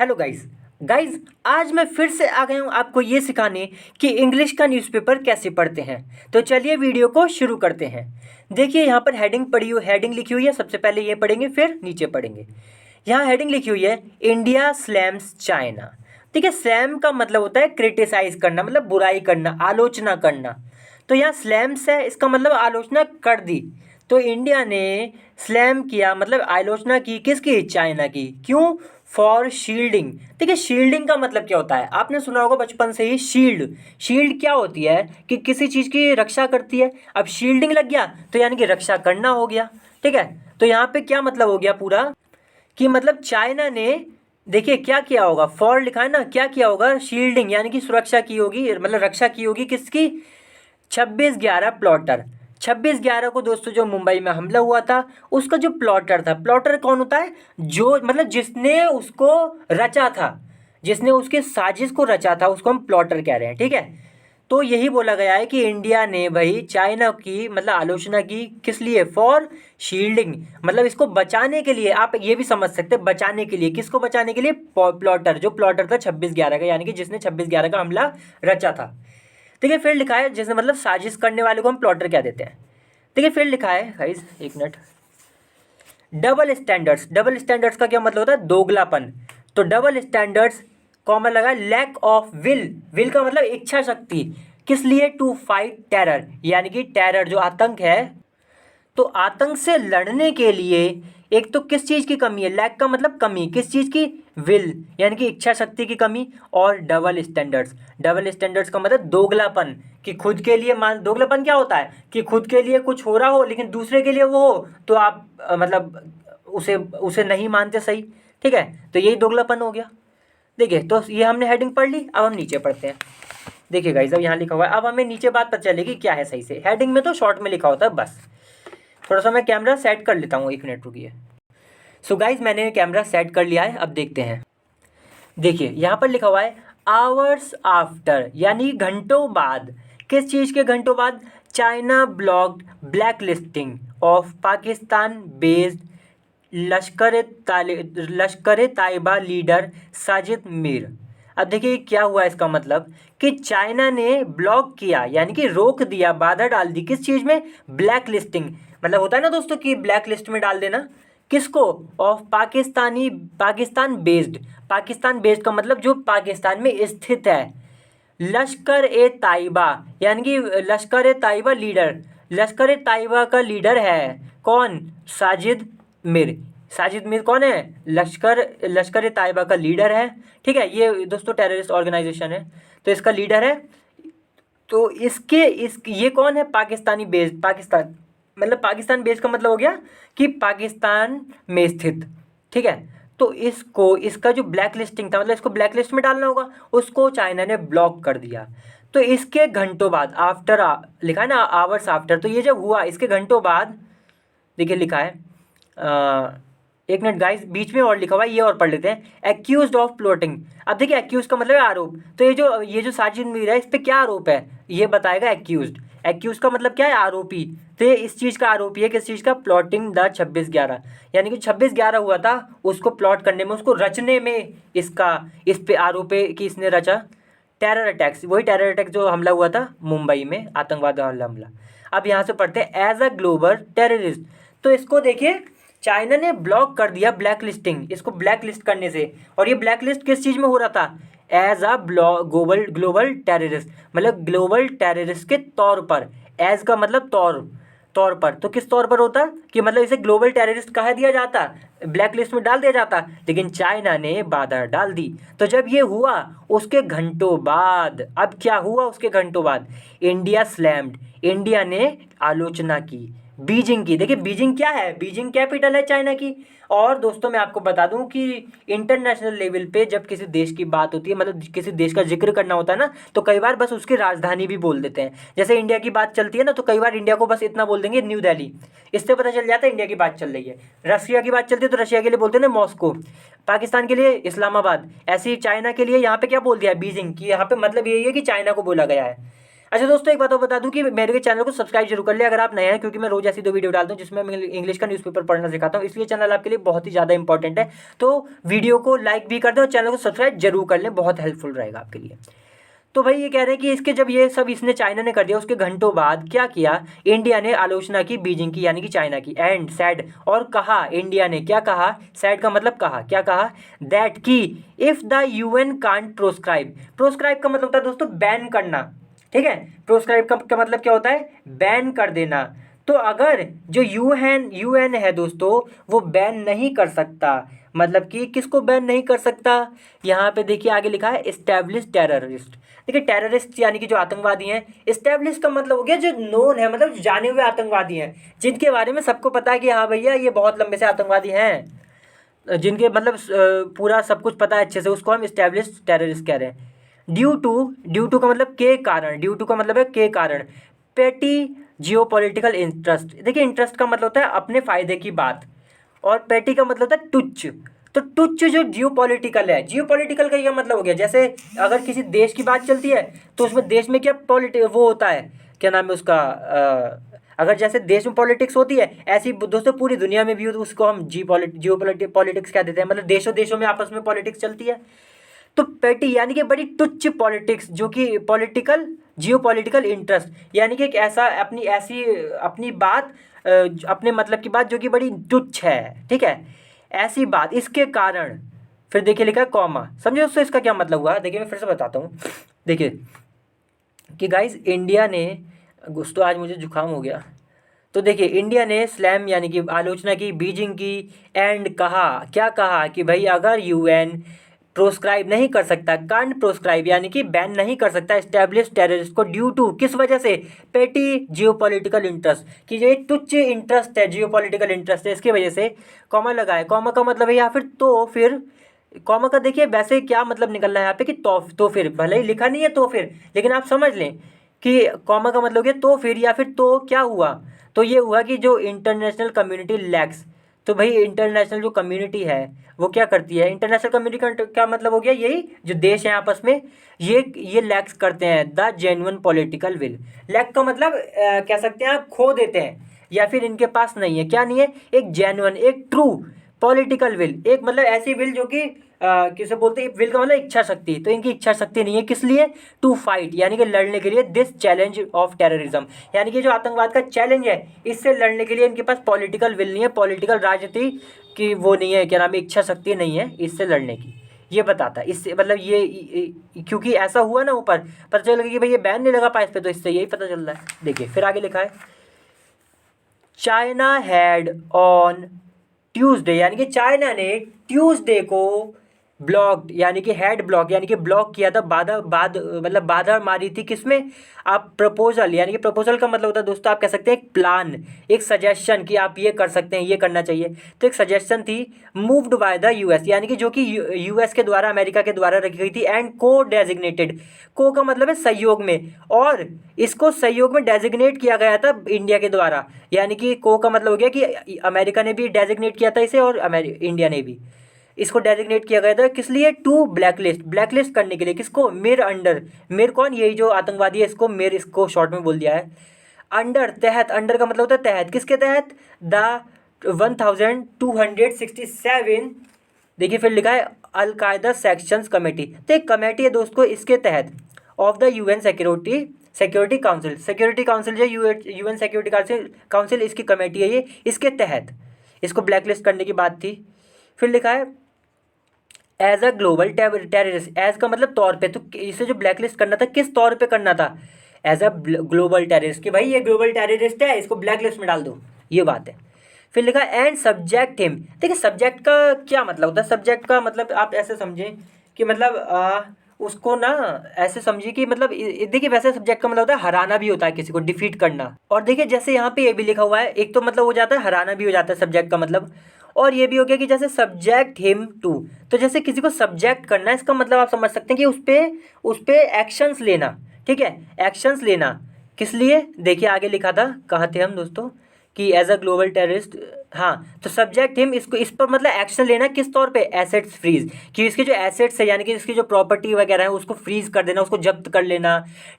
Hello guys. आज मैं फिर से आ गया हूँ आपको ये सिखाने कि इंग्लिश का न्यूज़पेपर कैसे पढ़ते हैं। तो चलिए वीडियो को शुरू करते हैं। देखिए यहाँ पर हेडिंग लिखी हुई है। सबसे पहले ये पढ़ेंगे फिर नीचे पढ़ेंगे। यहाँ हेडिंग लिखी हुई है इंडिया स्लैम्स चाइना। ठीक है, स्लैम का मतलब होता है क्रिटिसाइज करना, मतलब बुराई करना, आलोचना करना। तो यहाँ स्लैम्स है, इसका मतलब आलोचना कर दी। तो इंडिया ने स्लैम किया मतलब आलोचना की, किसकी? चाइना की। क्यों? For shielding. ठीक है, शील्डिंग का मतलब क्या होता है? आपने सुना होगा बचपन से ही, शील्ड। शील्ड क्या होती है कि किसी चीज़ की रक्षा करती है। अब शील्डिंग लग गया तो यानी कि रक्षा करना हो गया। ठीक है, तो यहाँ पे क्या मतलब हो गया पूरा कि मतलब चाइना ने, देखिए क्या किया होगा, फॉर लिखा है ना, क्या किया होगा? शील्डिंग यानी कि सुरक्षा की होगी, मतलब रक्षा की होगी। किसकी? 26/11 प्लॉटर। 26/11 को दोस्तों जो मुंबई में हमला हुआ था, उसका जो प्लॉटर था, प्लॉटर कौन होता है? जो मतलब जिसने उसको रचा था, जिसने उसके साजिश को रचा था, उसको हम प्लॉटर कह रहे हैं। ठीक है, तो यही बोला गया है कि इंडिया ने भाई चाइना की मतलब आलोचना की, किस लिए? फॉर शील्डिंग, मतलब इसको बचाने के लिए। आप ये भी समझ सकते हैं, बचाने के लिए। किसको बचाने के लिए? प्लॉटर, जो प्लॉटर था 26/11 का, यानी कि जिसने 26/11 का हमला रचा था। ठीक है, फिर लिखा है जैसे मतलब साजिश करने वाले को हम प्लॉटर कह देते हैं। ठीक है, फिर लिखा है गाइस, एक minute, double standards. Double standards का क्या मतलब होता है? दोगलापन। तो डबल स्टैंडर्ड्स कॉमन लगा, लैक ऑफ विल। विल का मतलब इच्छा शक्ति। किस लिए? टू फाइट टेरर, यानी कि टेरर जो आतंक है, तो आतंक से लड़ने के लिए एक तो किस चीज़ की कमी है? लैक का मतलब कमी, किस चीज़ की? विल, यानी कि इच्छा शक्ति की कमी। और डबल स्टैंडर्ड्स, डबल स्टैंडर्ड्स का मतलब दोगलापन, कि खुद के लिए मान, दोगलापन क्या होता है कि खुद के लिए कुछ हो रहा हो लेकिन दूसरे के लिए वो हो तो आप मतलब उसे उसे नहीं मानते सही। ठीक है, तो यही दोगलापन हो गया। देखिए, तो ये हमने हेडिंग पढ़ ली। अब हम नीचे पढ़ते हैं। देखिए गाइस, अब यहाँ लिखा हुआ है, अब हमें नीचे बात पता चलेगी क्या है सही से। हेडिंग में तो शॉर्ट में लिखा होता है बस। थोड़ा सा मैं कैमरा सेट कर लेता हूँ, एक मिनट रुकिए। सो गाइज, मैंने कैमरा सेट कर लिया है, अब देखते हैं। देखिए यहाँ पर लिखा हुआ है आवर्स आफ्टर, यानी घंटों बाद। किस चीज़ के घंटों बाद? China blocked black listing of Pakistan based Lashkar Taiba leader Sajid Mir. अब देखिए क्या हुआ इसका मतलब कि चाइना ने ब्लॉक किया, यानी कि रोक दिया, बाधा डाल दी, किस चीज़ में? Black listing. मतलब होता है ना दोस्तों कि ब्लैक लिस्ट में डाल देना। किसको? ऑफ पाकिस्तान बेस्ड का मतलब जो पाकिस्तान में स्थित है। लश्कर ए ताइबा, यानी कि लश्कर ए ताइबा लीडर, लश्कर ए ताइबा का लीडर है कौन? साजिद मीर। साजिद मीर कौन है? लश्कर ए ताइबा का लीडर है। ठीक है, ये दोस्तों टेररिस्ट ऑर्गेनाइजेशन है, तो इसका लीडर है। तो ये कौन है? पाकिस्तानी बेस्ड, पाकिस्तान मतलब पाकिस्तान बेस्ड का मतलब हो गया कि पाकिस्तान में स्थित। ठीक है, तो इसको, इसका जो ब्लैक लिस्टिंग था, मतलब इसको ब्लैक लिस्ट में डालना होगा, उसको चाइना ने ब्लॉक कर दिया। तो इसके घंटों बाद, आफ्टर लिखा है ना, आवर्स आफ्टर, तो ये जब हुआ इसके घंटों बाद, देखिए लिखा है एक मिनट गाइस, बीच में और लिखा हुआ है, ये और पढ़ लेते हैं। Accused of plotting. अब देखिए एक्यूज का मतलब है आरोप, तो ये जो साजिद मीर है, इस पे क्या आरोप है ये बताएगा। एक्यूज्ड, एक्यूज का मतलब क्या है? आरोपी। तो ये इस चीज़ का आरोपी है, किस चीज़ का? प्लॉटिंग द 26/11, यानी कि 26/11 हुआ था, उसको प्लॉट करने में, उसको रचने में इसका, इस पे आरोप है कि इसने रचा। टेरर अटैक्स, वही टेरर अटैक जो हमला हुआ था मुंबई में, आतंकवाद वाला हमला। अब यहाँ से पढ़ते हैं एज अ ग्लोबल टेररिस्ट। तो इसको देखिए चाइना ने ब्लॉक कर दिया, ब्लैक लिस्टिंग, इसको ब्लैक लिस्ट करने से। और ये ब्लैक लिस्ट किस चीज़ में हो रहा था? एज अ ग्लोबल टेररिस्ट, मतलब ग्लोबल टेररिस्ट के तौर पर। एज का मतलब तौर, तौर पर। तो किस तौर पर होता कि मतलब इसे ग्लोबल टेररिस्ट कहा दिया जाता, ब्लैक लिस्ट में डाल दिया जाता, लेकिन चाइना ने बाधा डाल दी। तो जब ये हुआ उसके घंटों बाद, अब क्या हुआ उसके घंटों बाद? इंडिया स्लैम्ड, इंडिया ने आलोचना की बीजिंग की। देखिए बीजिंग क्या है? बीजिंग कैपिटल है चाइना की। और दोस्तों मैं आपको बता दूं कि इंटरनेशनल लेवल पे जब किसी देश की बात होती है, मतलब किसी देश का जिक्र करना होता है ना, तो कई बार बस उसकी राजधानी भी बोल देते हैं। जैसे इंडिया की बात चलती है ना, तो कई बार इंडिया को बस इतना बोल देंगे, न्यू दिल्ली। इससे पता चल जाता है इंडिया की बात चल रही है। रशिया की बात चलती है तो रशिया के लिए बोलते हैं ना मॉस्को, पाकिस्तान के लिए इस्लामाबाद। ऐसे ही चाइना के लिए यहाँ पे क्या बोल दिया? बीजिंग, की यहाँ पे मतलब यही है कि चाइना को बोला गया है। अच्छा दोस्तों, एक बात और बता दूं कि मेरे चैनल को सब्सक्राइब जरूर कर ले अगर आप नए हैं, क्योंकि मैं रोज ऐसी 2 वीडियो डालता हूं जिसमें मैं इंग्लिश का न्यूज़पेपर पढ़ना सिखाता हूं, इसलिए चैनल आपके लिए बहुत ही ज़्यादा इंपॉर्टेंट है। तो वीडियो को लाइक भी कर दें और चैनल को सब्सक्राइब जरूर कर लें, बहुत हेल्पफुल रहेगा आपके लिए। तो भाई ये कह रहे हैं कि इसके जब ये सब इसने चाइना ने कर दिया, उसके घंटों बाद क्या किया, इंडिया ने आलोचना की बीजिंग की यानी कि चाइना की, एंड सैड, और कहा, इंडिया ने क्या कहा, सैड का मतलब कहा, क्या कहा, दैट की if the UN can't proscribe, proscribe का मतलब होता है दोस्तों बैन करना, ठीक है। प्रोस्क्राइब का मतलब क्या होता है, बैन कर देना। तो अगर जो यूएन यूएन है दोस्तों, वो बैन नहीं कर सकता, मतलब कि किसको बैन नहीं कर सकता, यहाँ पे देखिए आगे लिखा है एस्टैब्लिश टेररिस्ट। देखिए टेररिस्ट यानी कि जो आतंकवादी हैं, एस्टैब्लिश का मतलब हो गया जो नोन है, मतलब जाने हुए आतंकवादी हैं, जिनके बारे में सबको पता है कि हाँ भैया ये बहुत लंबे से आतंकवादी हैं, जिनके मतलब पूरा सब कुछ पता है अच्छे से, उसको हम एस्टैब्लिश टेररिस्ट कह रहे हैं। ड्यू टू का मतलब के कारण, ड्यू टू का मतलब है के कारण, पेटी जियोपॉलिटिकल इंटरेस्ट, देखिए इंटरेस्ट का मतलब होता है अपने फायदे की बात, और पेटी का मतलब होता है तुच्छ। तो तुच्छ जो जियोपॉलिटिकल है, जियोपॉलिटिकल का यह मतलब हो गया, जैसे अगर किसी देश की बात चलती है तो उसमें देश में क्या वो होता है, क्या नाम है उसका, अगर जैसे देश में पॉलिटिक्स होती है, ऐसी दोस्तों पूरी दुनिया में भी हो तो उसको हम पॉलिटिक्स कह देते हैं, मतलब देशों देशों में आपस में पॉलिटिक्स चलती है। तो पेटी यानी कि बड़ी तुच्छ पॉलिटिक्स, जो कि पॉलिटिकल जियोपॉलिटिकल इंटरेस्ट यानी कि एक ऐसा अपनी बात, अपने मतलब की बात जो कि बड़ी तुच्छ है, ठीक है, ऐसी बात, इसके कारण, फिर देखिए लिखा है कॉमा, समझे दोस्तों इसका क्या मतलब हुआ, देखिए मैं फिर से बताता हूँ। देखिए कि गाइस इंडिया ने, दोस्तों आज मुझे जुकाम हो गया, तो देखिए इंडिया ने स्लैम यानी कि आलोचना की बीजिंग की, एंड कहा, क्या कहा कि भाई अगर यूएन प्रोस्क्राइब नहीं कर सकता, कांट प्रोस्क्राइब यानी कि बैन नहीं कर सकता एस्टैब्लिश टेररिस्ट को, ड्यू टू किस वजह से, पेटी जियोपॉलिटिकल इंटरेस्ट, कि जो एक तुच्छ इंटरेस्ट है, जियोपॉलिटिकल इंटरेस्ट है, इसकी वजह से, कॉमा लगा है, कॉमा का मतलब है या फिर तो फिर, कॉमा का देखिए वैसे क्या मतलब निकलना है यहाँ पे कि तो फिर, भले ही लिखा नहीं है तो फिर, लेकिन आप समझ लें कि कॉमा का मतलब है तो फिर, या फिर तो क्या हुआ, तो ये हुआ कि जो इंटरनेशनल कम्युनिटी लैक्स, तो भाई इंटरनेशनल जो कम्युनिटी है वो क्या करती है, इंटरनेशनल कम्युनिटी का क्या मतलब हो गया, यही जो देश हैं आपस में, ये लैक्स करते हैं the genuine political will, lack का मतलब कह सकते हैं आप खो देते हैं, या फिर इनके पास नहीं है, क्या नहीं है, एक जेन्युइन, एक ट्रू पॉलिटिकल विल, एक मतलब ऐसी विल जो कि किसे बोलते हैं, विल का मतलब इच्छा शक्ति, तो इनकी इच्छा शक्ति नहीं है, किस लिए, टू फाइट यानी कि लड़ने के लिए, दिस चैलेंज ऑफ टेररिज्म, यानी कि जो आतंकवाद का चैलेंज है इससे लड़ने के लिए इनके पास पॉलिटिकल विल नहीं है, पॉलिटिकल राजनीति की वो नहीं है, क्या नाम है, इच्छा शक्ति नहीं है इससे लड़ने की, ये बताता है इससे, मतलब ये क्योंकि ऐसा हुआ ना ऊपर, पता चल गया कि भाई ये बैन नहीं लगा पाया इस पर, तो इससे यही पता चल रहा है। देखिए फिर आगे लिखा है, चाइना हैड ऑन ट्यूसडे यानी कि चाइना ने ट्यूसडे को ब्लॉक्ड यानी कि हेड ब्लॉक यानी कि ब्लॉक किया था, मतलब बाधा मारी थी किसमें, आप प्रपोजल, यानी कि प्रपोजल का मतलब होता है दोस्तों, आप कह सकते हैं एक प्लान, एक सजेशन कि आप ये कर सकते हैं, ये करना चाहिए, तो एक सजेशन थी, मूव्ड बाय द यूएस यानी कि जो कि यूएस के द्वारा, अमेरिका के द्वारा रखी गई थी, एंड को डेजिग्नेटेड, को का मतलब है सहयोग में, और इसको सहयोग में डेजिग्नेट किया गया था इंडिया के द्वारा, यानी कि को का मतलब हो गया कि अमेरिका ने भी डेजिग्नेट किया था इसे, और इंडिया ने भी इसको डेजिग्नेट किया गया था, किस लिए, टू ब्लैकलिस्ट करने के लिए, किसको, मिर अंडर, मिर कौन, यही जो आतंकवादी है इसको मिर, इसको शॉर्ट में बोल दिया है, अंडर तहत, अंडर का मतलब होता है तहत, किसके तहत, द 1267, देखिए फिर लिखा है अलकायदा सेक्शंस कमेटी, तो एक कमेटी है दोस्तों इसके तहत, of the UN security council जो यूएन सिक्योरिटी काउंसिल इसकी कमेटी है ये, इसके तहत इसको ब्लैकलिस्ट करने की बात थी। फिर लिखा है as a global terrorist, as का मतलब तौर पे, तो इसे जो ब्लैकलिस्ट करना था किस तौर पे करना था, एज अ ग्लोबल टेररिस्ट, कि भाई ये ग्लोबल टेररिस्ट है इसको ब्लैकलिस्ट में डाल दो, ये बात है। फिर लिखा एंड सब्जेक्ट हिम, देखिए सब्जेक्ट का क्या मतलब होता है, सब्जेक्ट का मतलब आप ऐसे समझें कि मतलब उसको ना ऐसे समझिए कि मतलब देखिए वैसे सब्जेक्ट का मतलब होता है हराना भी होता है किसी को, डिफीट करना, और देखिए जैसे यहाँ पे ये भी लिखा हुआ है, एक तो मतलब हो जाता है हराना भी हो जाता है सब्जेक्ट का मतलब, और ये भी हो गया कि जैसे सब्जेक्ट हिम टू, तो जैसे किसी को सब्जेक्ट करना है, इसका मतलब आप समझ सकते हैं कि उस पे एक्शंस लेना, ठीक है, एक्शंस लेना, किस लिए, देखिए आगे लिखा था, कहाँ थे हम दोस्तों, कि एज अ ग्लोबल टेररिस्ट, हाँ, तो सब्जेक्ट हिम, इसको इस पर मतलब एक्शन लेना किस तौर पे, एसेट्स फ्रीज, कि इसके जो एसेट्स है यानी कि इसकी जो प्रॉपर्टी वगैरह है उसको फ्रीज कर देना, उसको जब्त कर लेना।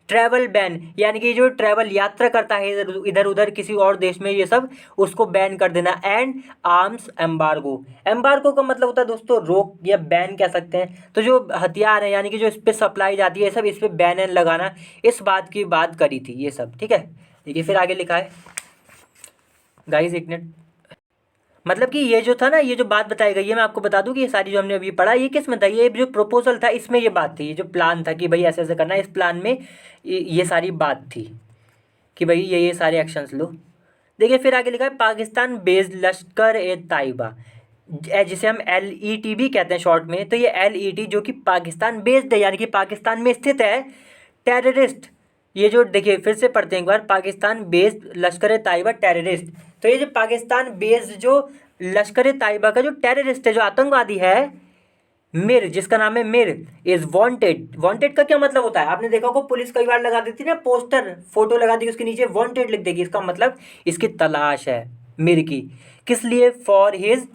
ट्रैवल बैन, यानी कि जो ट्रैवल यात्रा करता है इधर इधर उधर किसी और देश में, ये सब उसको बैन कर देना। एंड आर्म्स एम्बार्गो, एम्बार्गो का मतलब होता है दोस्तों रोक या बैन कह सकते हैं। तो जो हथियार है यानी कि जो इस पर सप्लाई जाती है, सब इस पर बैन लगाना, इस बात की बात करी थी ये सब। ठीक है, देखिए फिर आगे लिखा है गाइस, एक मिनट। मतलब कि ये जो था ना, ये जो बात बताई गई है, मैं आपको बता दूं कि ये सारी जो हमने अभी पढ़ा, ये किस में था, ये जो प्रपोजल था इसमें ये बात थी, ये जो प्लान था कि भाई ऐसे ऐसे करना है, इस प्लान में ये सारी बात थी कि भाई ये सारे एक्शंस लो। देखिए फिर आगे लिखा है पाकिस्तान बेस्ड लश्कर ए ताइबा, जिसे हम LET भी कहते हैं शॉर्ट में। तो ये LET जो कि पाकिस्तान बेस्ड है यानी कि पाकिस्तान में स्थित है, टेररिस्ट, ये जो देखिए फिर से पढ़ते हैं एक बार, पाकिस्तान बेस्ड लश्कर ए ताइबा टेररिस्ट। तो ये जो पाकिस्तान बेस्ड जो लश्कर ए ताइबा का जो टेररिस्ट है, जो आतंकवादी है, मिर, जिसका नाम है मिर, इज वांटेड। वांटेड का क्या मतलब होता है, आपने देखा होगा पुलिस कई बार लगा देती है ना पोस्टर, फोटो लगा देगी उसके नीचे वांटेड लिख देगी, इसका मतलब इसकी तलाश है मिर की। किस लिए, फॉर हिज,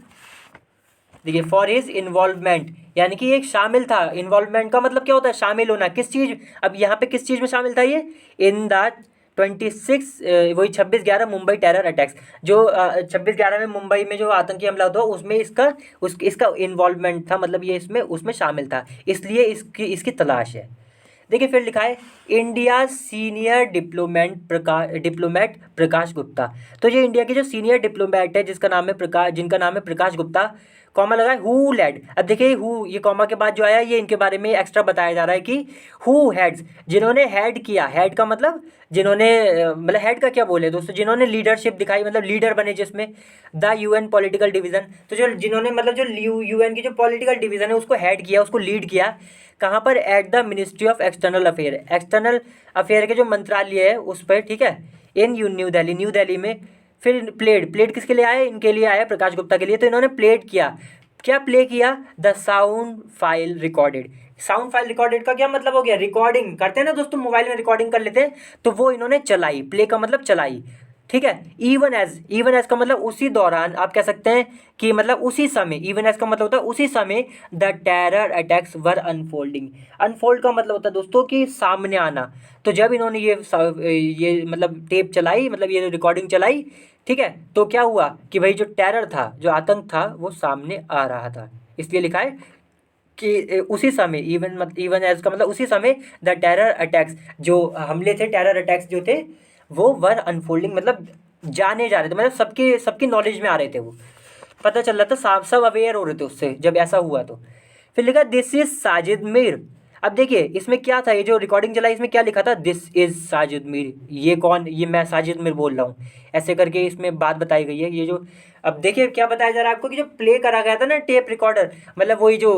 देखिए फॉर हिज इन्वॉल्वमेंट, यानी कि एक शामिल था। इन्वॉल्वमेंट का मतलब क्या होता है, शामिल होना, किस चीज़, अब यहाँ पे किस चीज़ में शामिल था ये, इन द 26 वही 26/11 मुंबई टेरर अटैक्स, जो 26/11 में मुंबई में जो आतंकी हमला हुआ उसमें इसका इन्वॉल्वमेंट था, मतलब ये इसमें उसमें शामिल था, इसलिए इसकी इसकी तलाश है। देखिए फिर लिखा है India senior diplomat Prakash Gupta. तो ये इंडिया के जो सीनियर डिप्लोमेट है जिनका नाम है प्रकाश गुप्ता, कॉमा लगा है हु लेड। अब देखिए हु, ये कॉमा के बाद जो आया ये इनके बारे में एक्स्ट्रा बताया जा रहा है कि हु हेड्स, जिन्होंने हेड किया, हेड का मतलब जिन्होंने मतलब हेड का क्या बोले दोस्तों, जिन्होंने लीडरशिप दिखाई, मतलब लीडर बने जिसमें, द UN पॉलिटिकल डिवीजन। तो जो जिन्होंने मतलब जो UN की जो पॉलिटिकल डिवीजन है उसको हेड किया, उसको लीड किया, कहाँ पर, at the ministry of external affair, external affair के जो मंत्रालय है उस पर, ठीक है, इन न्यू दिल्ली, न्यू दिल्ली में। फिर प्लेड किसके लिए आए, इनके लिए आया, प्रकाश गुप्ता के लिए। तो इन्होंने प्लेड किया, क्या प्ले किया, the sound file recorded. Sound file recorded का क्या मतलब हो गया, रिकॉर्डिंग करते हैं ना दोस्तों, मोबाइल में रिकॉर्डिंग कर लेते हैं, तो वो इन्होंने चलाई, प्ले का मतलब चलाई, ठीक है। इवन एज का मतलब उसी दौरान, आप कह सकते हैं कि मतलब उसी समय, इवन एज का मतलब होता है उसी समय, the terror attacks were unfolding. Unfold का मतलब होता है दोस्तों कि सामने आना। तो जब इन्होंने ये मतलब टेप चलाई, मतलब ये रिकॉर्डिंग चलाई, ठीक है, तो क्या हुआ कि भाई जो टेरर था, जो आतंक था, वो सामने आ रहा था, इसलिए लिखा है कि उसी समय, इवन एज का मतलब उसी समय, द टेरर अटैक्स, जो हमले थे, टेरर अटैक्स जो थे वो वर अनफोल्डिंग, मतलब जाने जा रहे थे, मतलब सबकी सबकी नॉलेज में आ रहे थे, वो पता चल रहा था, सब अवेयर हो रहे थे उससे जब ऐसा हुआ तो। फिर लिखा दिस इज साजिद मीर। अब देखिए इसमें क्या था, ये जो रिकॉर्डिंग चला इसमें क्या लिखा था, दिस इज साजिद मीर, ये कौन, ये मैं साजिद मीर बोल रहा हूँ, ऐसे करके इसमें बात बताई गई है। ये जो, अब देखिए क्या बताया जा रहा है आपको कि जो प्ले करा गया था ना टेप रिकॉर्डर, मतलब वही जो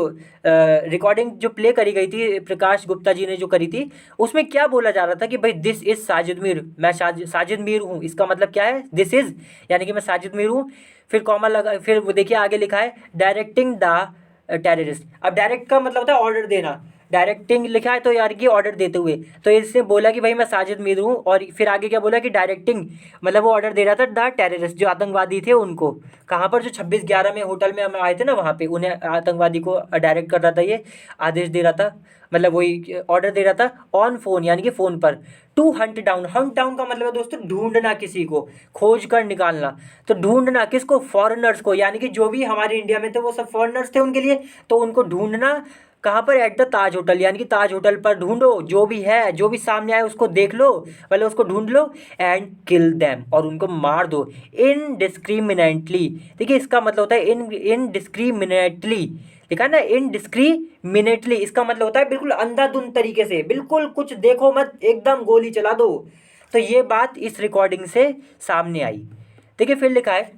रिकॉर्डिंग जो प्ले करी गई थी प्रकाश गुप्ता जी ने जो करी थी, उसमें क्या बोला जा रहा था कि भाई दिस इज साजिद मीर, मैं साजिद मीर हूँ, इसका मतलब क्या है, दिस इज यानी कि मैं साजिद मीर हूँ। फिर कॉमा लगा, फिर वो देखिए आगे लिखा है डायरेक्टिंग द टेररिस्ट। अब डायरेक्ट का मतलब होता है ऑर्डर देना, डायरेक्टिंग लिखा है तो यार कि ऑर्डर देते हुए, तो इसने बोला कि भाई मैं साजिद मीर हूँ, और फिर आगे क्या बोला कि डायरेक्टिंग, मतलब वो ऑर्डर दे रहा था द टेररिस्ट, जो आतंकवादी थे उनको, कहाँ पर, जो 26/11 में होटल में हम आए थे ना, वहाँ पे उन्हें, आतंकवादी को डायरेक्ट कर रहा था, ये आदेश दे रहा था, मतलब वही ऑर्डर दे रहा था, ऑन फोन यानी कि फ़ोन पर, टू हंट डाउन का मतलब है दोस्तों ढूंढना, किसी को खोज कर निकालना। तो ढूंढना किसको, फॉरेनर्स को, यानी कि जो भी हमारे इंडिया में थे वो सब फॉरेनर्स थे उनके लिए, तो उनको ढूंढना कहाँ पर, एट द ताज होटल, यानी कि ताज होटल पर ढूंढो, जो भी है, जो भी सामने आए उसको देख लो, पहले उसको ढूंढ लो, एंड किल देम, और उनको मार दो, इनडिस्क्रिमिनेटली। देखिए इसका मतलब होता है इनडिस्क्रिमिनेटली, लिखा है ना इनडिस्क्रिमिनेटली, इसका मतलब होता है बिल्कुल अंधाधुंध तरीके से, बिल्कुल कुछ देखो मत, एकदम गोली चला दो। तो ये बात इस रिकॉर्डिंग से सामने आई। देखिए फिर लिखा है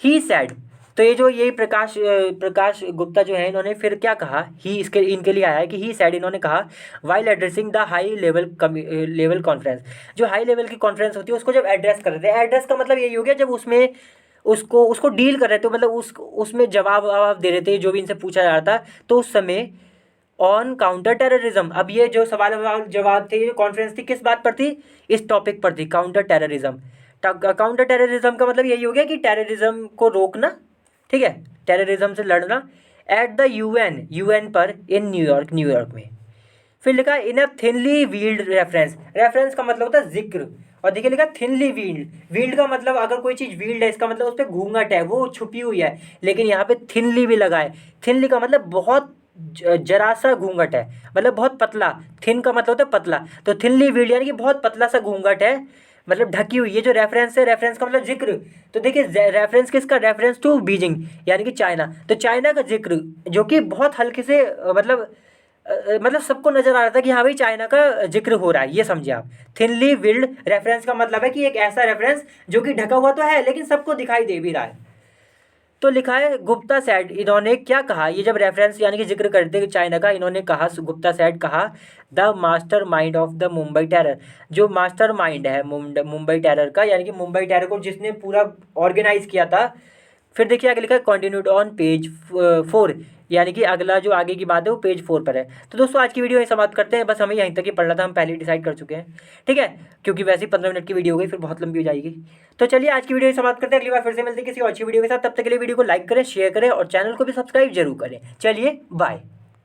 ही सैड। तो ये जो ये प्रकाश गुप्ता जो है, इन्होंने फिर क्या कहा, ही इसके इनके लिए आया है कि ही सैड, इन्होंने कहा while addressing the high level conference, जो हाई लेवल की कॉन्फ्रेंस होती है उसको जब एड्रेस कर रहे थे, एड्रेस का मतलब यही हो गया जब उसमें उसको डील कर रहे थे, मतलब उसमें जवाब दे रहे थे जो भी इनसे पूछा जा रहा था, तो उस समय ऑन काउंटर टेररिज्म। अब ये जो सवाल जवाब थे, ये कॉन्फ्रेंस थी किस बात पर थी, इस टॉपिक पर थी, काउंटर टेररिज्म। काउंटर टेररिज्म का मतलब यही हो गया कि टेररिज्म को रोकना, ठीक है, टेररिज्म से लड़ना। एट द यूएन पर इन न्यूयॉर्क में। फिर लिखा इन अ थिनली वील्ड रेफरेंस, रेफरेंस का मतलब होता है जिक्र, और देखिए लिखा थिनली वील्ड, वील्ड का मतलब अगर कोई चीज़ वील्ड है इसका मतलब उस पर घूंघट है, वो छुपी हुई है, लेकिन यहाँ पे थिनली भी लगा है। थिनली का मतलब बहुत जरा सा घूंघट है, मतलब बहुत पतला। थिन का मतलब होता है पतला, तो थिनली वील्ड यानी कि बहुत पतला सा घूंघट है, मतलब ढकी हुई। ये जो रेफरेंस है, रेफरेंस का मतलब जिक्र, तो देखिए रेफरेंस किसका, रेफरेंस टू बीजिंग यानी कि चाइना, तो चाइना का जिक्र जो कि बहुत हल्के से मतलब सबको नजर आ रहा था कि हाँ भाई चाइना का जिक्र हो रहा है, ये समझिए आप। थिनली विल्ड रेफरेंस का मतलब है कि एक ऐसा रेफरेंस जो कि ढका हुआ तो है लेकिन सबको दिखाई दे भी रहा है। तो लिखा है गुप्ता सैड, इन्होंने क्या कहा, ये जब रेफरेंस यानी कि जिक्र करते हैं चाइना का, इन्होंने कहा, गुप्ता सैड कहा, the master mind of the Mumbai terror, जो मास्टर माइंड है मुंबई टेरर का, यानी कि मुंबई टेरर को जिसने पूरा ऑर्गेनाइज किया था। फिर देखिए आगे लिखा है कंटिन्यूड ऑन पेज 4, यानी कि अगला जो आगे की बात है वो पेज 4 पर है। तो दोस्तों आज की वीडियो यहीं समाप्त करते हैं, बस हमें यहीं तक ही पढ़ना था, हम पहले ही डिसाइड कर चुके हैं, ठीक है, क्योंकि वैसे ही 15 मिनट की वीडियो हो गई, फिर बहुत लंबी हो जाएगी। तो चलिए आज की वीडियो यहीं समाप्त करते हैं, अगली बार फिर से मिलते हैं किसी और अच्छी वीडियो के साथ, तब तक के लिए वीडियो को लाइक करें, शेयर करें और चैनल को भी सब्सक्राइब जरूर करें। चलिए बाय।